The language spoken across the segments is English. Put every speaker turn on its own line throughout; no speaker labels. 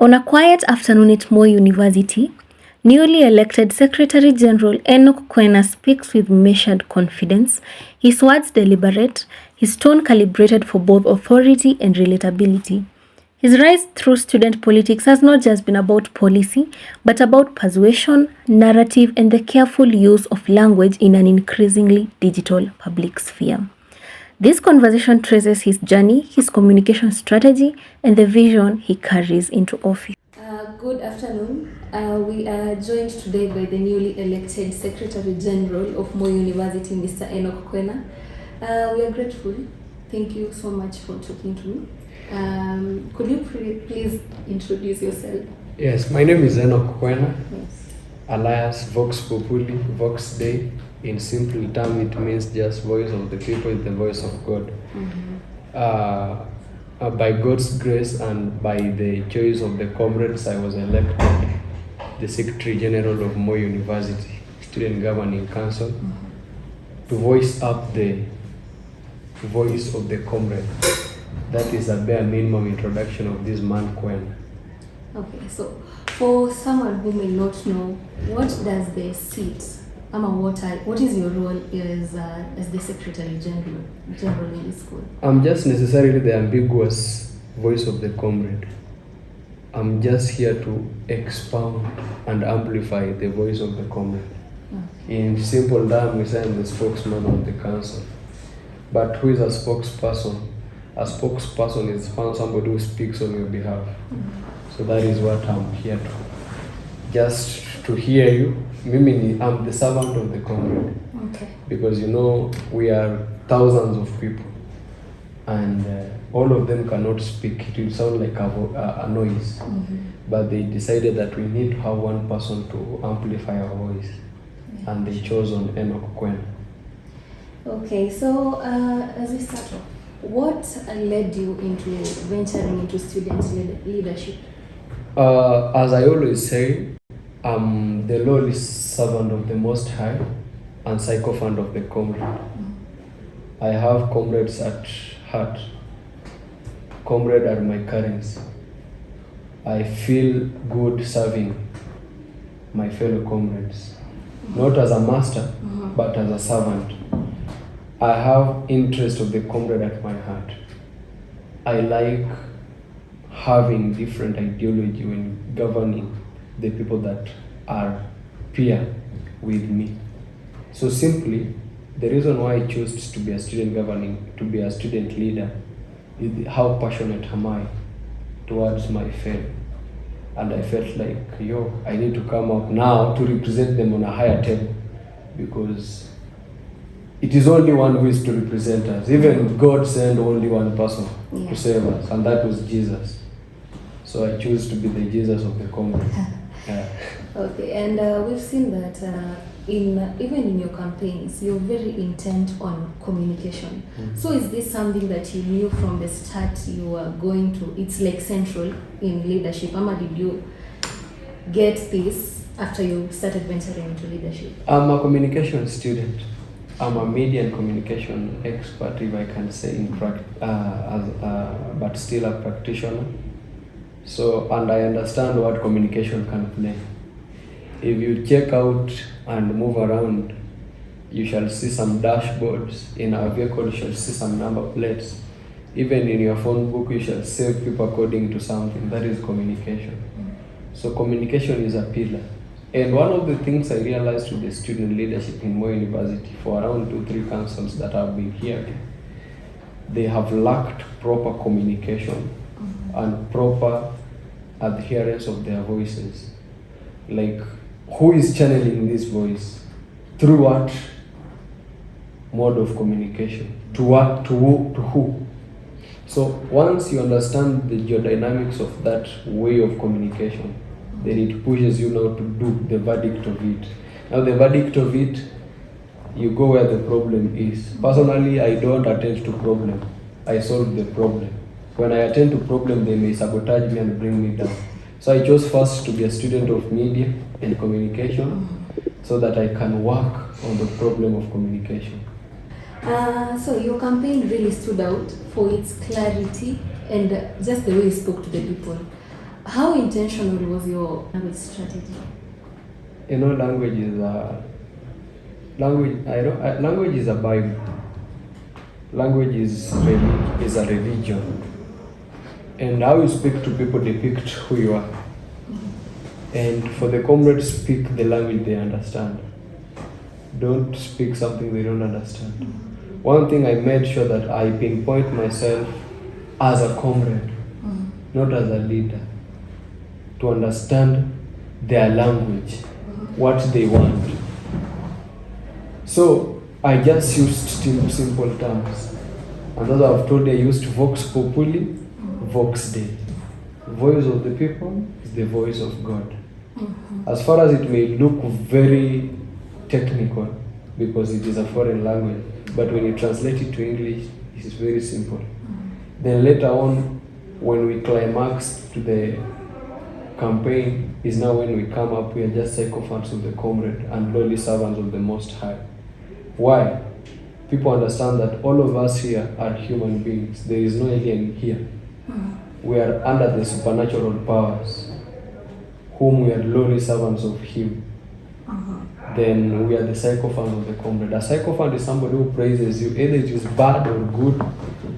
On a quiet afternoon at Moi University, newly elected Secretary General Enock Kwena speaks with measured confidence, his words deliberate, his tone calibrated for both authority and relatability. His rise through student politics has not just been about policy, but about persuasion, narrative, and the careful use of language in an increasingly digital public sphere. This conversation traces his journey, his communication strategy, and the vision he carries into office. Good afternoon. We are joined today by the newly elected Secretary General of Moi University, Mr. Enock Kwena. We are grateful. Thank you so much for talking to me. Could you please introduce yourself?
Yes, my name is Enock Kwena,
Yes.
alias Vox Populi, Vox Dei. In simple term, it means just voice of the people, the voice of God. By God's grace and by the choice of the comrades, I was elected the Secretary General of Moi University Student Governing Council to voice up the voice of the comrade. That is a bare minimum introduction of this man, Kwena.
Okay, so for someone who may not know, what does the seat, what is your role as the Secretary General in the school?
I'm just necessarily the ambiguous voice of the comrade. I'm just here to expound and amplify the voice of the comrade.
Okay.
In simple terms, we say I'm the spokesman of the council. But who is a spokesperson? A spokesperson is somebody who speaks on your behalf. So that is what I'm here to. Just to hear you. I'm the servant of the comrade.
Okay.
Because we are thousands of people, and all of them cannot speak. It will sound like a noise. But they decided that we need to have one person to amplify our voice, and they chose on Enock Kwena.
Okay, so as we start off, what led you into venturing into student leadership?
As I always say, I'm the lowly servant of the Most High and sycophant of the comrade. I have comrades at heart. Comrades are my currency. I feel good serving my fellow comrades, not as a master, but as a servant. I have interest of the comrade at my heart. I like having different ideology when governing the people that are peer with me. So simply, the reason why I chose to be a student leader is how passionate am I towards my fellow. And I felt like, I need to come up now to represent them on a higher table, because it is only one who is to represent us. Even God sent only one person to save us, and that was Jesus. So I chose to be the Jesus of the comrade.
Okay, and we've seen that even in your campaigns, you're very intent on communication. So is this something that you knew from the start you were going to? It's like central in leadership. Ama, did you get this after you started venturing into leadership?
I'm a communication student. I'm a media and communication expert, if I can say, but still a practitioner. So, and I understand what communication can play. If you check out and move around, you shall see some dashboards. In our vehicle, you shall see some number plates. Even in your phone book, you shall save people according to something. That is communication. So communication is a pillar. And one of the things I realized with the student leadership in Moi University for around 2-3 councils that I've been here, they have lacked proper communication and proper adherence of their voices. Like, who is channeling this voice? Through what mode of communication? To what? To who? So once you understand the geodynamics of that way of communication, then it pushes you now to do the verdict of it. Now the verdict of it, you go where the problem is. Personally, I don't attend to problem. I solve the problem. When I attend to problem, they may sabotage me and bring me down. So I chose first to be a student of media and communication so that I can work on the problem of communication.
So your campaign really stood out for its clarity and just the way you spoke to the people. How intentional was your language strategy?
You know, language is a Bible. Language is a religion. And how you speak to people depict who you are. And for the comrades, speak the language they understand. Don't speak something they don't understand. One thing I made sure that I pinpoint myself as a comrade, not as a leader, to understand their language, what they want. So I just used simple terms. And as I've told you, I used Vox Populi, Vox Dei. Voice of the people is the voice of God. As far as it may look very technical, because it is a foreign language, but when you translate it to English, it is very simple. Then later on, when we climax to the campaign, is now when we come up, we are just sycophants of the comrade and lowly servants of the Most High. Why? People understand that all of us here are human beings. There is no alien here. We are under the supernatural powers, whom we are lowly servants of Him. Then we are the sycophants of the comrade. A sycophant is somebody who praises you. Either it is bad or good,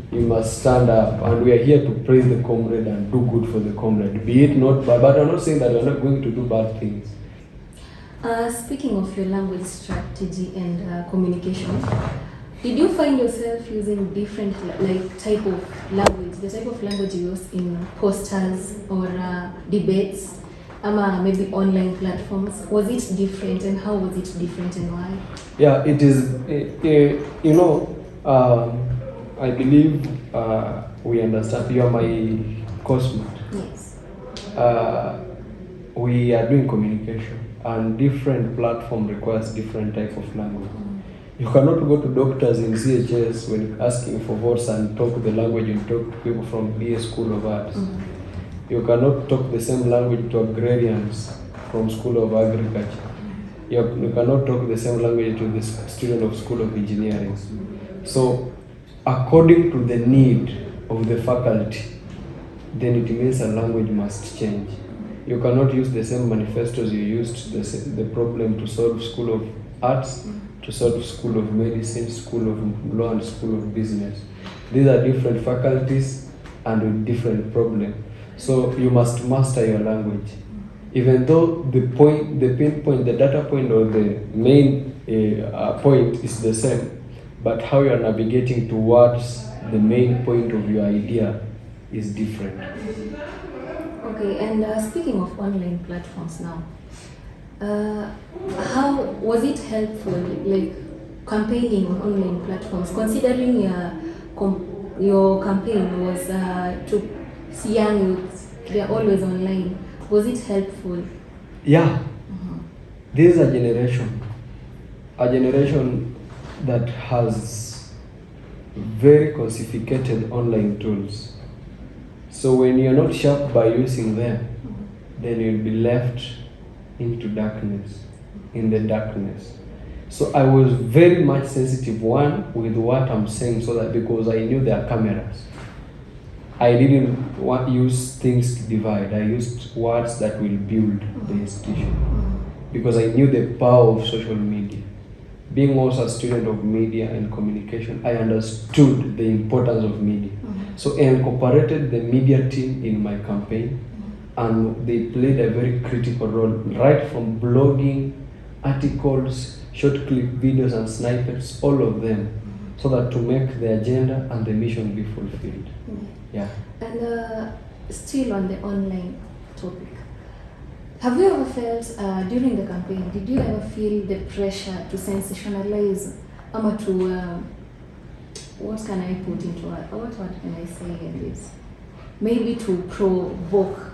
you must stand up. And we are here to praise the comrade and do good for the comrade. Be it not bad, but I'm not saying that we're not going to do bad things.
Speaking of your language strategy and communication, did you find yourself using different type of language, the type of language you use in posters or debates, maybe online platforms? Was it different, and how was it different, and why?
Yeah, it is. I believe we understand. You are my cosmate.
Yes.
We are doing communication, and different platform requires different type of language. You cannot go to doctors in CHS when asking for votes and talk the language you talk to people from BA School of Arts. You cannot talk the same language to agrarians from School of Agriculture. You cannot talk the same language to the student of School of Engineering. So, according to the need of the faculty, then it means a language must change. You cannot use the same manifestos you used the problem to solve School of Arts, to solve School of Medicine, School of Law, and School of Business. These are different faculties and with different problems. So you must master your language. Even though the pinpoint, the data point or the main point is the same, but how you are navigating towards the main point of your idea is different.
Okay, and speaking of online platforms now, how was it helpful, campaigning on online platforms, considering your campaign was to see young youths, they are always online? Was it helpful?
Yeah. This is a generation that has very sophisticated online tools. So when you're not sharp by using them, then you'll be left into darkness, in the darkness. So I was very much sensitive, one, with what I'm saying, so that because I knew there are cameras, I didn't use things to divide. I used words that will build the institution, because I knew the power of social media. Being also a student of media and communication, I understood the importance of media. So I incorporated the media team in my campaign, and they played a very critical role, right from blogging, articles, short clip videos and snippets, all of them, so that to make the agenda and the mission be fulfilled. Yeah.
And still on the online topic, have you ever felt during the campaign, did you ever feel the pressure to sensationalize, to what can I put into it? What can I say in this? Maybe to provoke,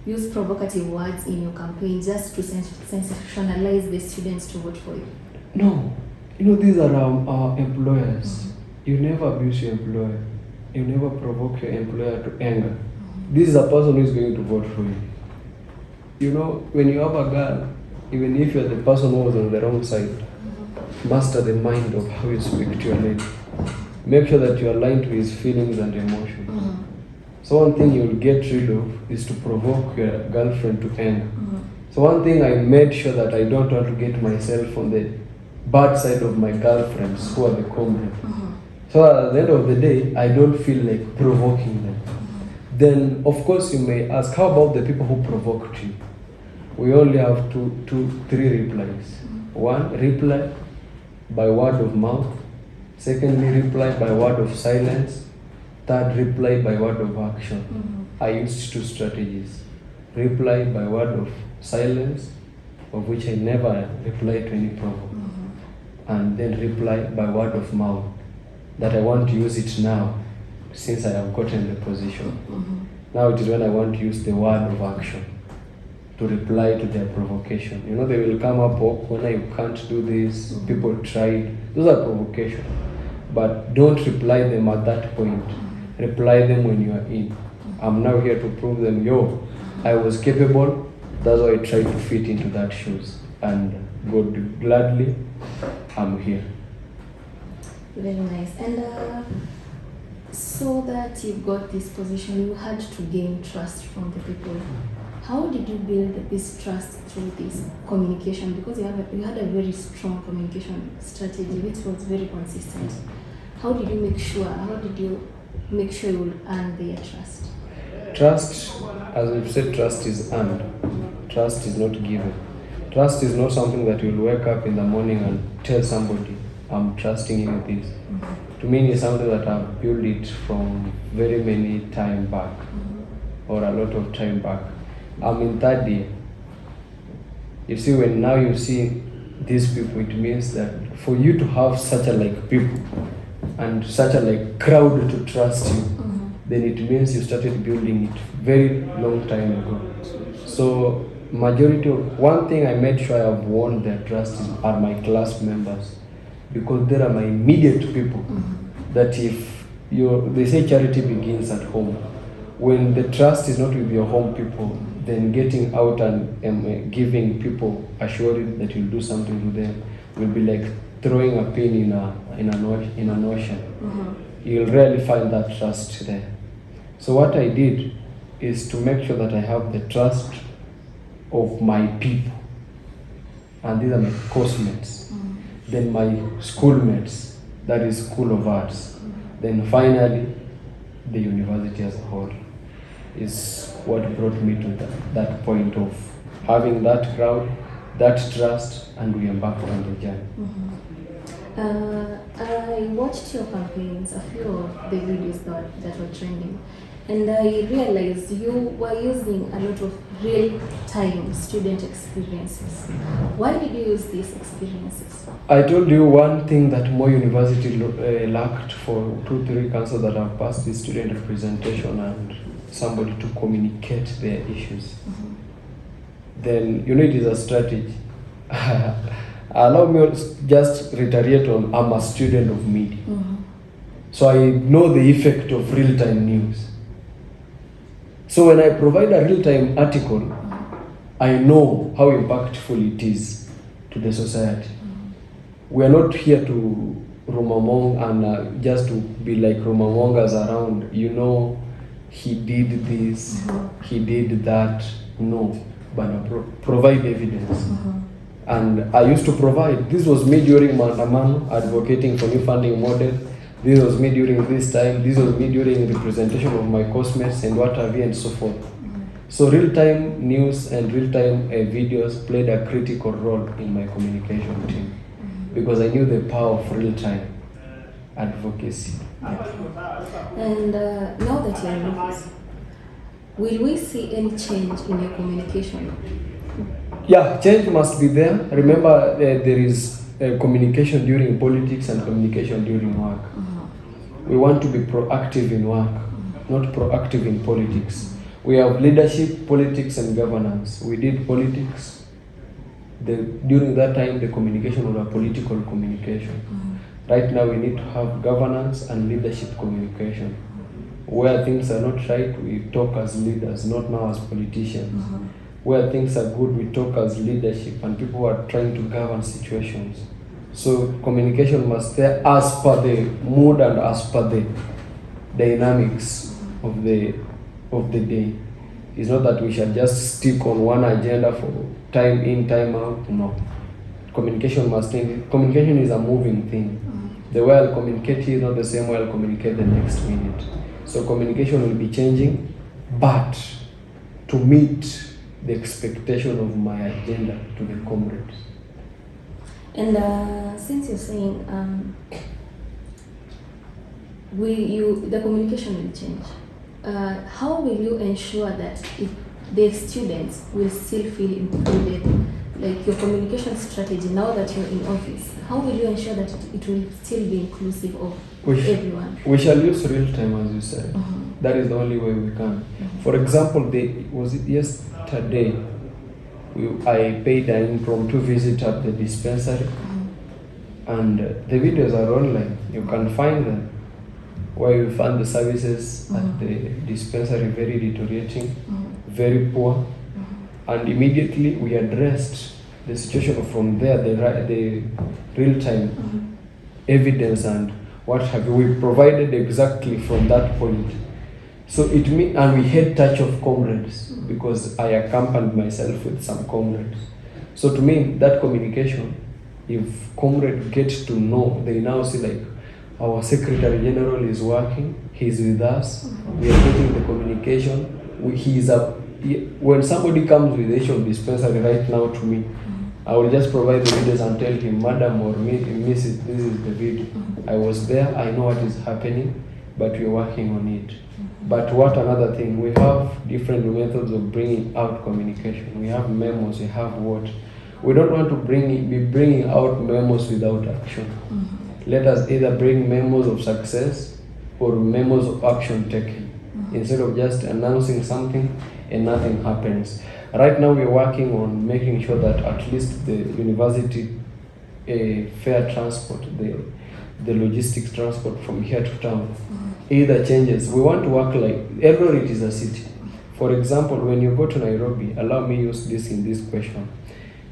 use provocative words in your campaign just to sensationalize the students to vote for you?
No. These are our employers. You never abuse your employer. You never provoke your employer to anger. This is a person who is going to vote for you. When you have a gun, even if you're the person who was on the wrong side, master the mind of how you speak to your lady. Make sure that you are aligned to his feelings and emotions. So one thing you'll get rid of is to provoke your girlfriend to anger. So one thing I made sure that I don't want to get myself on the bad side of my girlfriends who are the comrades. So at the end of the day, I don't feel like provoking them. Then of course you may ask, how about the people who provoked you? We only have three replies. One, reply by word of mouth. Secondly, reply by word of silence. Third, reply by word of action. I used two strategies. Reply by word of silence, of which I never reply to any provoke. And then reply by word of mouth, that I want to use it now, since I have gotten the position. Now it is when I want to use the word of action to reply to their provocation. You know, they will come up, oh, Kwena, you can't do this, people tried. Those are provocation. But don't reply them at that point. Reply them when you are in. I'm now here to prove them, yo, I was capable, that's why I tried to fit into that shoes. And God gladly, I'm here.
Very nice. And so that you got this position, you had to gain trust from the people. How did you build this trust through this communication? Because you had a very strong communication strategy, which was very consistent. How did you make sure you will earn their trust?
Trust, as we've said, trust is earned. Trust is not given. Trust is not something that you'll wake up in the morning and tell somebody, I'm trusting you with this. To me, it's something that I've built it from very many time back, or a lot of time back. I'm in third year. You see, when now you see these people, it means that for you to have such a people and such a crowd to trust you, then it means you started building it very long time ago. So one thing I made sure I have won their trust are my class members, because they are my immediate people. That if they say charity begins at home. When the trust is not with your home people, then getting out and giving people assurance that you'll do something to them will be like throwing a pin in an ocean. You'll rarely find that trust there. So what I did is to make sure that I have the trust of my people, and these are my course-mates, then my schoolmates, that is School of Arts, then finally the university as a whole is what brought me to that point of having that crowd, that trust, and we embarked on the journey.
I watched your campaigns, a few of the videos that were trending, and I realized you were using a lot of real-time student experiences. Why did you use these experiences?
I told you one thing that more university lacked for 2-3 councils that have passed is student representation and somebody to communicate their issues. Then it is a strategy. Allow me to just reiterate on, I'm a student of media. So I know the effect of real-time news. So when I provide a real-time article, I know how impactful it is to the society. We are not here to rumamong and just to be like rumamongers around, he did this, he did that. No, but provide evidence. And I used to provide. This was me during Maandamano, advocating for new funding model. This was me during this time. This was me during the presentation of my course-mates and what have you and so forth. So real-time news and real-time videos played a critical role in my communication team, because I knew the power of real-time advocacy.
And now that you're in office, will we see any change in your communication?
Yeah, change must be there. Remember, there is communication during politics and communication during work. We want to be proactive in work, not proactive in politics. We have leadership, politics, and governance. We did politics. During that time, the communication was a political communication. Right now, we need to have governance and leadership communication. Where things are not right, we talk as leaders, not now as politicians. Where things are good, we talk as leadership and people who are trying to govern situations. So communication must be as per the mood and as per the dynamics of the of the day. It's not that we shall just stick on one agenda for time in, time out. No. Communication must change. Communication is a moving thing. The way I'll communicate here is not the same way I'll communicate the next minute. So communication will be changing, but to meet the expectation of my agenda to the comrades.
And since you're saying the communication will change, how will you ensure that the students will still feel included? Like your communication strategy now that you're in office, how will you ensure that it will still be inclusive of everyone?
We shall use real time, as you said. That is the only way we can. For example, was it yesterday? I paid an impromptu visit at the dispensary, and the videos are online. You can find them, where you find the services at the dispensary very deteriorating, very poor. And immediately we addressed the situation from there, the real-time evidence and what have you. We provided exactly from that point. So and we had touch of comrades because I accompanied myself with some comrades. So to me, that communication, if comrades get to know, they now see like our Secretary General is working, he's with us, we are getting the communication, when somebody comes with the issue of dispensary right now to me, I will just provide the videos and tell him, Madam or Mrs., this is the video. I was there, I know what is happening, but we're working on it. But what another thing, we have different methods of bringing out communication. We have memos, we have what. We don't want to be bringing out memos without action. Let us either bring memos of success or memos of action taken, instead of just announcing something and nothing happens. Right now we're working on making sure that at least the university fair transport, the logistics transport from here to town, either changes. We want to work like, Eldoret is a city. For example, when you go to Nairobi, allow me use this in this question,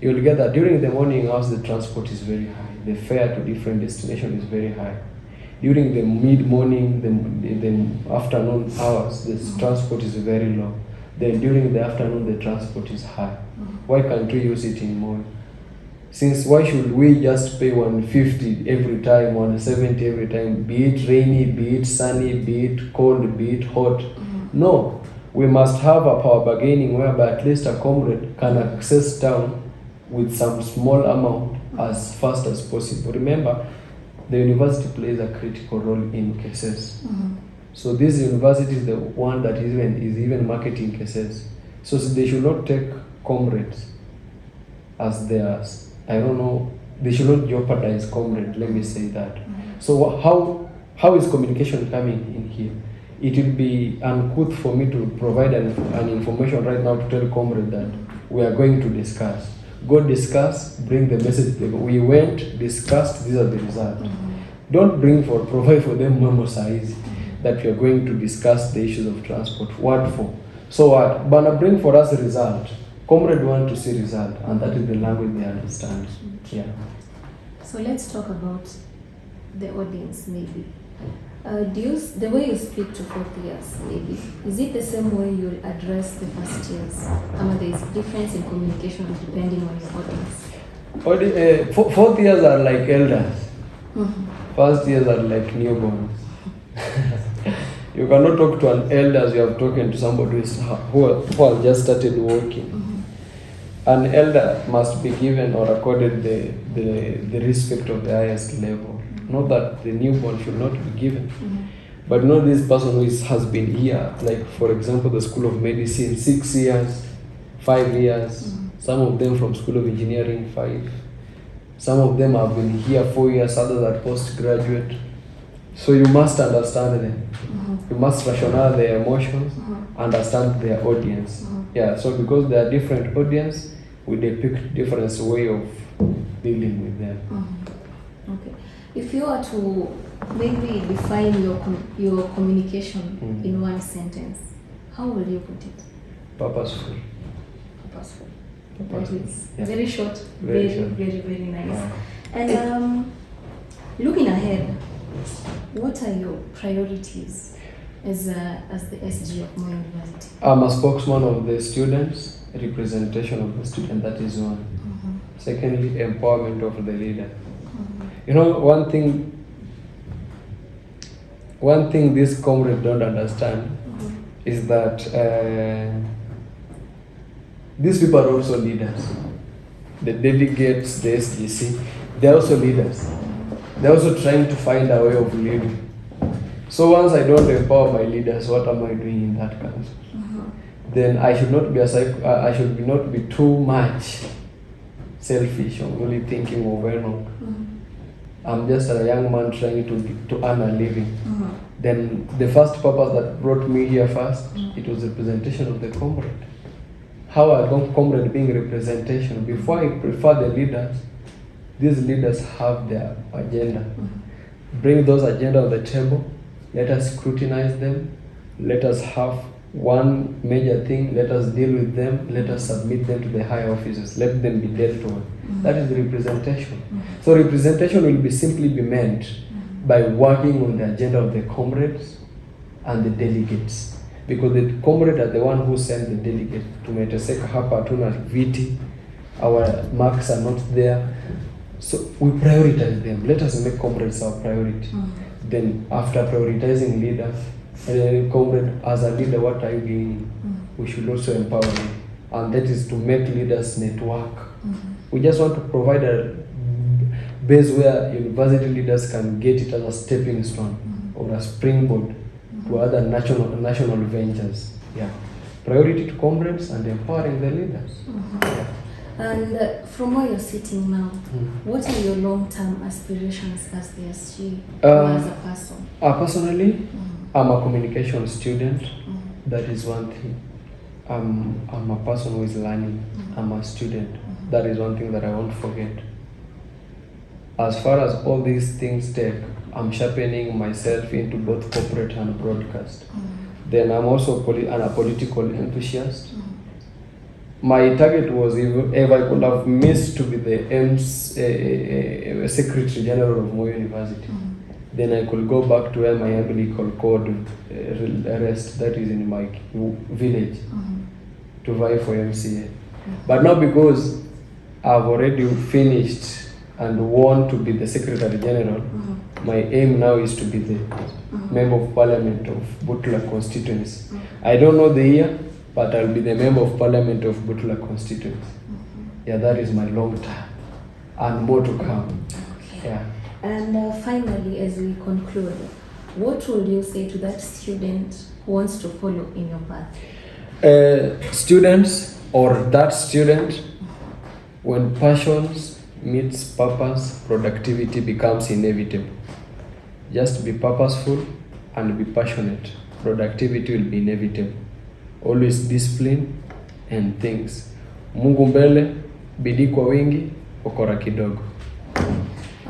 you'll get that during the morning hours the transport is very high. The fare to different destinations is very high. During the mid-morning, the afternoon hours, the transport is very low. Then during the afternoon, the transport is high. Why can't we use it in more? Why should we just pay 150 every time, 170 every time, be it rainy, be it sunny, be it cold, be it hot? No, we must have a power bargaining whereby at least a comrade can access town with some small amount as fast as possible. Remember, the university plays a critical role in cases. So this university is the one that is even marketing cases. So they should not take comrades as theirs. I don't know. They should not jeopardize comrades. Let me say that. So how is communication coming in here? It will be uncouth for me to provide an information right now to tell comrades that we are going to discuss. Go discuss. Bring the message. We went, discussed. These are the results. Don't provide for them memo size that we are going to discuss the issues of transport. What for? So what? But bring for us a result. Comrades want to see result, and that is the language they understand. Yeah.
So let's talk about the audience, maybe. The way you speak to fourth years, maybe, is it the same way you'll address the first years? There is difference in communication depending on your audience.
Fourth years are like elders. First years are like newborns. You cannot talk to an elder as you have talking to somebody who has just started working. An elder must be given or accorded the respect of the highest level. Not that the newborn should not be given. But not this person who has been here, like for example the School of Medicine, 6 years, 5 years, some of them from School of Engineering, 5. Some of them have been here 4 years, others are postgraduate. So you must understand them. You must rationalize their emotions, understand their audience. Yeah, so because they are different audience, we depict different way of dealing with them.
Okay. If you were to maybe define your communication in one sentence, how will you put it?
Purposeful.
Purposeful. That is very short, very nice. Yeah. And looking ahead, what are your priorities as the SG of my university?
I'm a spokesman of the students, representation of the student, that is one. Secondly, empowerment of the leader. You know, one thing these comrades don't understand is that these people are also leaders. The delegates, the SGC, they're also leaders. They're also trying to find a way of living. So once I don't empower my leaders, what am I doing in that country? Then I should not be I should not be too much selfish or only thinking of Enock. I'm just a young man trying to earn a living. Then the first purpose that brought me here first, it was representation of the comrade. How are comrade being representation? Before I prefer the leaders, these leaders have their agenda. Bring those agenda on the table. Let us scrutinize them. Let us have one major thing. Let us deal with them. Let us submit them to the higher officers. Let them be dealt with. That is the representation. So representation will be simply be meant by working on the agenda of the comrades and the delegates. Because the comrades are the one who send the delegate to Teresea. Hapa hatuna viti. Our marks are not there. So we prioritize them. Let us make comrades our priority. Then after prioritizing leaders, comrade, as a leader, what are you doing? We should also empower them. And that is to make leaders network. We just want to provide a base where university leaders can get it as a stepping stone or a springboard to other national ventures. Yeah. Priority to comrades and empowering the leaders. Yeah.
And from where you're sitting now, what are your long-term aspirations as the SG or as a person?
Personally, I'm a communication student. That is one thing. I'm a person who is learning. I'm a student. That is one thing that I won't forget. As far as all these things take, I'm sharpening myself into both corporate and broadcast. Then I'm also a political enthusiast. My target was if I could have missed to be the Secretary General of Moi University, then I could go back to where my umbilical cord rests, that is in my village, to vie for MCA. But now because I've already finished and want to be the Secretary General, my aim now is to be the Member of Parliament of Butula constituency. I don't know the year, but I'll be the Member of Parliament of Butula constituency. Yeah, that is my long term, and more to come.
Okay.
Yeah.
And finally, as we conclude, what would you say to that student who wants to follow in your path?
Students or that student, when passions meets purpose, productivity becomes inevitable. Just be purposeful and be passionate. Productivity will be inevitable. Always discipline and things. Mungu mbele, bidii kwa wingi, ukora kidogo.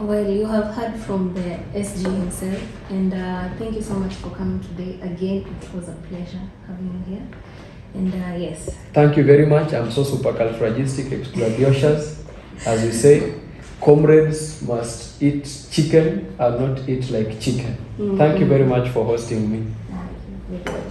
Well, you have heard from the SG himself, and thank you so much for coming today. Again, it was a pleasure having you here. And yes.
Thank you very much. I'm so supercalifragistic, as we say. Comrades must eat chicken and not eat like chicken. Thank you very much for hosting me.
Thank you.